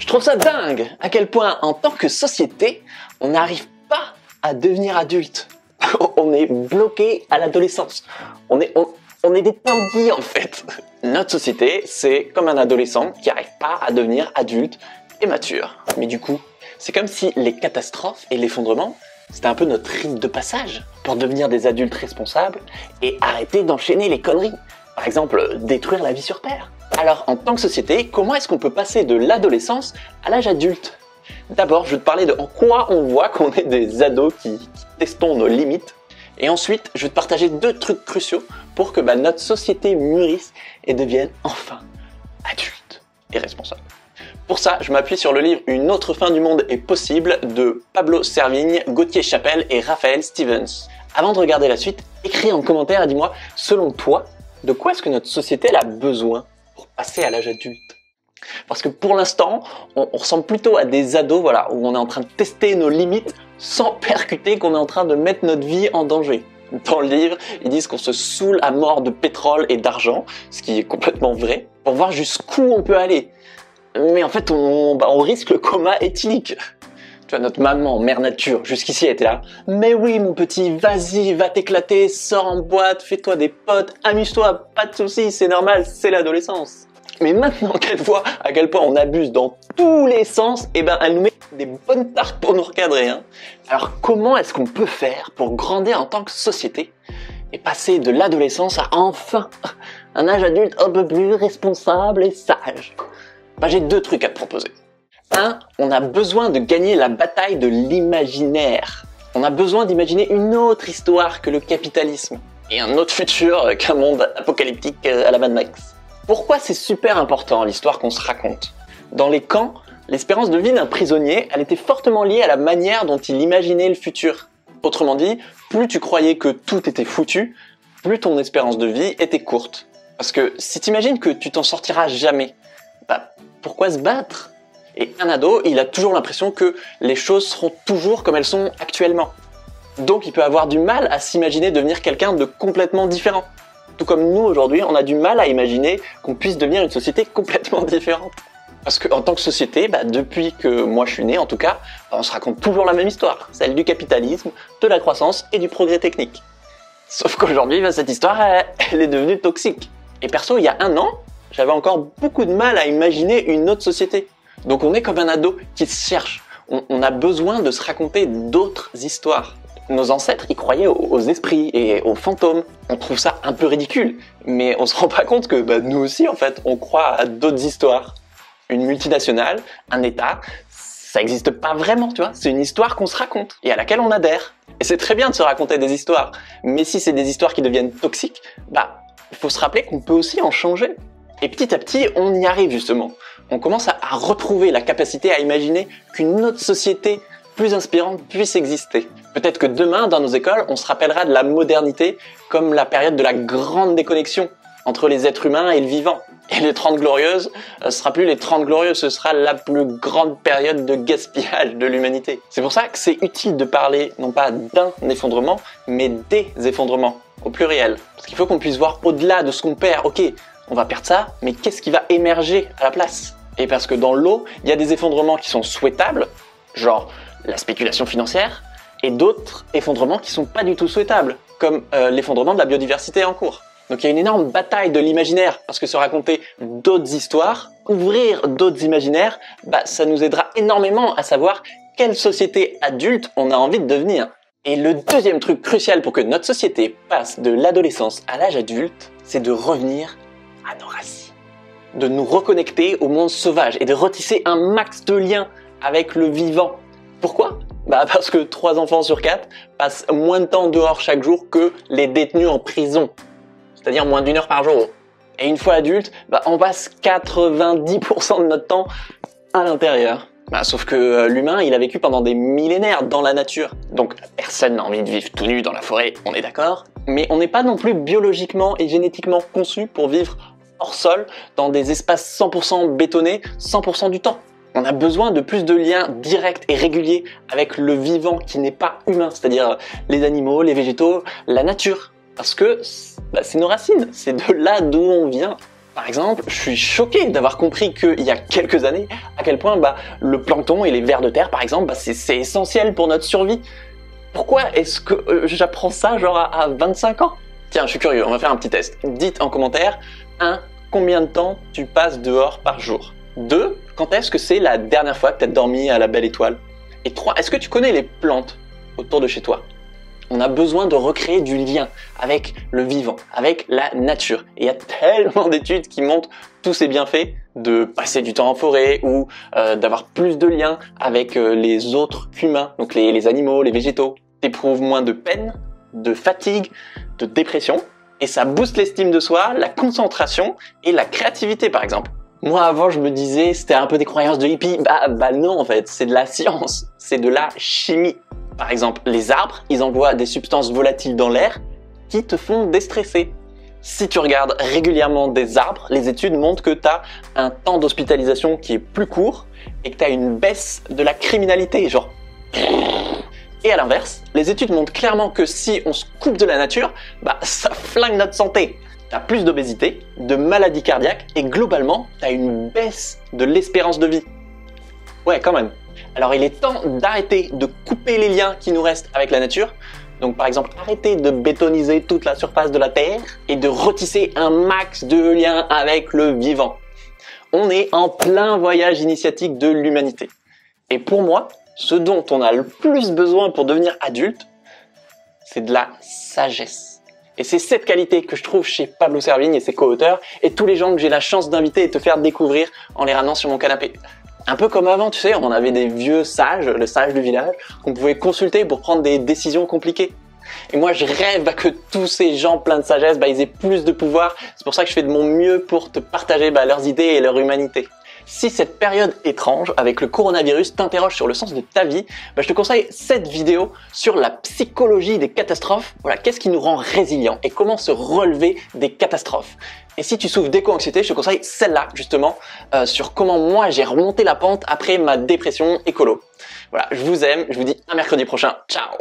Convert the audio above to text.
Je trouve ça dingue à quel point, en tant que société, on n'arrive pas à devenir adulte. On est bloqué à l'adolescence. On est des tendis en fait. Notre société, c'est comme un adolescent qui n'arrive pas à devenir adulte et mature. Mais du coup, c'est comme si les catastrophes et l'effondrement, c'était un peu notre rite de passage pour devenir des adultes responsables et arrêter d'enchaîner les conneries. Par exemple, détruire la vie sur Terre. Alors, en tant que société, comment est-ce qu'on peut passer de l'adolescence à l'âge adulte? D'abord, je vais te parler de en quoi on voit qu'on est des ados qui testons nos limites. Et ensuite, je vais te partager 2 trucs cruciaux pour que notre société mûrisse et devienne enfin adulte et responsable. Pour ça, je m'appuie sur le livre Une autre fin du monde est possible de Pablo Servigne, Gauthier Chapelle et Raphaël Stevens. Avant de regarder la suite, écris en commentaire et dis-moi, selon toi, de quoi est-ce que notre société elle a besoin pour passer à l'âge adulte? Parce que pour l'instant, on ressemble plutôt à des ados, voilà, où on est en train de tester nos limites sans percuter qu'on est en train de mettre notre vie en danger. Dans le livre, ils disent qu'on se saoule à mort de pétrole et d'argent, ce qui est complètement vrai, pour voir jusqu'où on peut aller. Mais en fait, on risque le coma éthylique. Tu vois, notre maman, mère nature, jusqu'ici elle était là. Mais oui, mon petit, vas-y, va t'éclater, sors en boîte, fais-toi des potes, amuse-toi, pas de soucis, c'est normal, c'est l'adolescence. Mais maintenant qu'elle voit à quel point on abuse dans tous les sens, elle nous met des bonnes tartes pour nous recadrer. Hein. Alors comment est-ce qu'on peut faire pour grandir en tant que société et passer de l'adolescence à enfin un âge adulte un peu plus responsable et sage? J'ai 2 trucs à te proposer. 1, on a besoin de gagner la bataille de l'imaginaire. On a besoin d'imaginer une autre histoire que le capitalisme et un autre futur qu'un monde apocalyptique à la Mad Max. Pourquoi c'est super important l'histoire qu'on se raconte? Dans les camps, l'espérance de vie d'un prisonnier, elle était fortement liée à la manière dont il imaginait le futur. Autrement dit, plus tu croyais que tout était foutu, plus ton espérance de vie était courte. Parce que si t'imagines que tu t'en sortiras jamais, pourquoi se battre? Et un ado, il a toujours l'impression que les choses seront toujours comme elles sont actuellement. Donc il peut avoir du mal à s'imaginer devenir quelqu'un de complètement différent. Tout comme nous aujourd'hui, on a du mal à imaginer qu'on puisse devenir une société complètement différente. Parce qu'en tant que société, depuis que moi je suis né en tout cas, on se raconte toujours la même histoire, celle du capitalisme, de la croissance et du progrès technique. Sauf qu'aujourd'hui, cette histoire, elle est devenue toxique. Et perso, il y a 1 an, j'avais encore beaucoup de mal à imaginer une autre société. Donc on est comme un ado qui se cherche. On a besoin de se raconter d'autres histoires. Nos ancêtres, ils croyaient aux esprits et aux fantômes. On trouve ça un peu ridicule, mais on se rend pas compte que nous aussi, en fait, on croit à d'autres histoires. Une multinationale, un État, ça n'existe pas vraiment, tu vois. C'est une histoire qu'on se raconte et à laquelle on adhère. Et c'est très bien de se raconter des histoires, mais si c'est des histoires qui deviennent toxiques, il faut se rappeler qu'on peut aussi en changer. Et petit à petit, on y arrive justement. On commence à retrouver la capacité à imaginer qu'une autre société plus inspirante puisse exister. Peut-être que demain, dans nos écoles, on se rappellera de la modernité comme la période de la grande déconnexion entre les êtres humains et le vivant. Et les 30 glorieuses, ce sera plus les 30 glorieuses, ce sera la plus grande période de gaspillage de l'humanité. C'est pour ça que c'est utile de parler non pas d'un effondrement, mais des effondrements, au pluriel. Parce qu'il faut qu'on puisse voir au-delà de ce qu'on perd. Ok, on va perdre ça, mais qu'est-ce qui va émerger à la place? Et parce que dans l'eau, il y a des effondrements qui sont souhaitables, genre la spéculation financière, et d'autres effondrements qui sont pas du tout souhaitables, comme l'effondrement de la biodiversité en cours. Donc il y a une énorme bataille de l'imaginaire, parce que se raconter d'autres histoires, ouvrir d'autres imaginaires, ça nous aidera énormément à savoir quelle société adulte on a envie de devenir. Et le 2e truc crucial pour que notre société passe de l'adolescence à l'âge adulte, c'est de revenir à nos racines. De nous reconnecter au monde sauvage et de retisser un max de liens avec le vivant. Pourquoi? Parce que 3 enfants sur 4 passent moins de temps dehors chaque jour que les détenus en prison. C'est-à-dire moins d'1 heure par jour. Et une fois adulte, on passe 90% de notre temps à l'intérieur. Sauf que l'humain, il a vécu pendant des millénaires dans la nature. Donc personne n'a envie de vivre tout nu dans la forêt, on est d'accord. Mais on n'est pas non plus biologiquement et génétiquement conçu pour vivre hors sol, dans des espaces 100% bétonnés, 100% du temps. On a besoin de plus de liens directs et réguliers avec le vivant qui n'est pas humain, c'est-à-dire les animaux, les végétaux, la nature. Parce que c'est nos racines, c'est de là d'où on vient. Par exemple, je suis choqué d'avoir compris qu'il y a quelques années à quel point le plancton et les vers de terre, par exemple, c'est essentiel pour notre survie. Pourquoi est-ce que j'apprends ça genre à 25 ans? Tiens, je suis curieux, on va faire un petit test. Dites en commentaire, 1. Combien de temps tu passes dehors par jour? 2. Quand est-ce que c'est la dernière fois que tu as dormi à la belle étoile? Et 3. Est-ce que tu connais les plantes autour de chez toi? On a besoin de recréer du lien avec le vivant, avec la nature. Et il y a tellement d'études qui montrent tous ces bienfaits de passer du temps en forêt ou d'avoir plus de liens avec les autres humains, donc les animaux, les végétaux. T'éprouves moins de peine, de fatigue, de dépression, et ça booste l'estime de soi, la concentration et la créativité par exemple. Moi avant je me disais c'était un peu des croyances de hippie, bah non en fait, c'est de la science, c'est de la chimie. Par exemple, les arbres, ils envoient des substances volatiles dans l'air qui te font déstresser. Si tu regardes régulièrement des arbres, les études montrent que tu as un temps d'hospitalisation qui est plus court et que tu as une baisse de la criminalité, genre. Et à l'inverse, les études montrent clairement que si on se coupe de la nature, ça flingue notre santé. Tu as plus d'obésité, de maladies cardiaques et globalement, tu as une baisse de l'espérance de vie. Ouais, quand même. Alors il est temps d'arrêter de couper les liens qui nous restent avec la nature. Donc par exemple, arrêter de bétoniser toute la surface de la Terre et de retisser un max de liens avec le vivant. On est en plein voyage initiatique de l'humanité. Et pour moi, ce dont on a le plus besoin pour devenir adulte, c'est de la sagesse. Et c'est cette qualité que je trouve chez Pablo Servigne et ses co-auteurs et tous les gens que j'ai la chance d'inviter et te faire découvrir en les ramenant sur mon canapé. Un peu comme avant, tu sais, on avait des vieux sages, le sage du village, qu'on pouvait consulter pour prendre des décisions compliquées. Et moi, je rêve que tous ces gens pleins de sagesse, ils aient plus de pouvoir. C'est pour ça que je fais de mon mieux pour te partager leurs idées et leur humanité. Si cette période étrange avec le coronavirus t'interroge sur le sens de ta vie, je te conseille cette vidéo sur la psychologie des catastrophes. Voilà, qu'est-ce qui nous rend résilients et comment se relever des catastrophes. Et si tu souffres d'éco-anxiété, je te conseille celle-là justement sur comment moi j'ai remonté la pente après ma dépression écolo. Voilà, je vous aime, je vous dis à mercredi prochain. Ciao!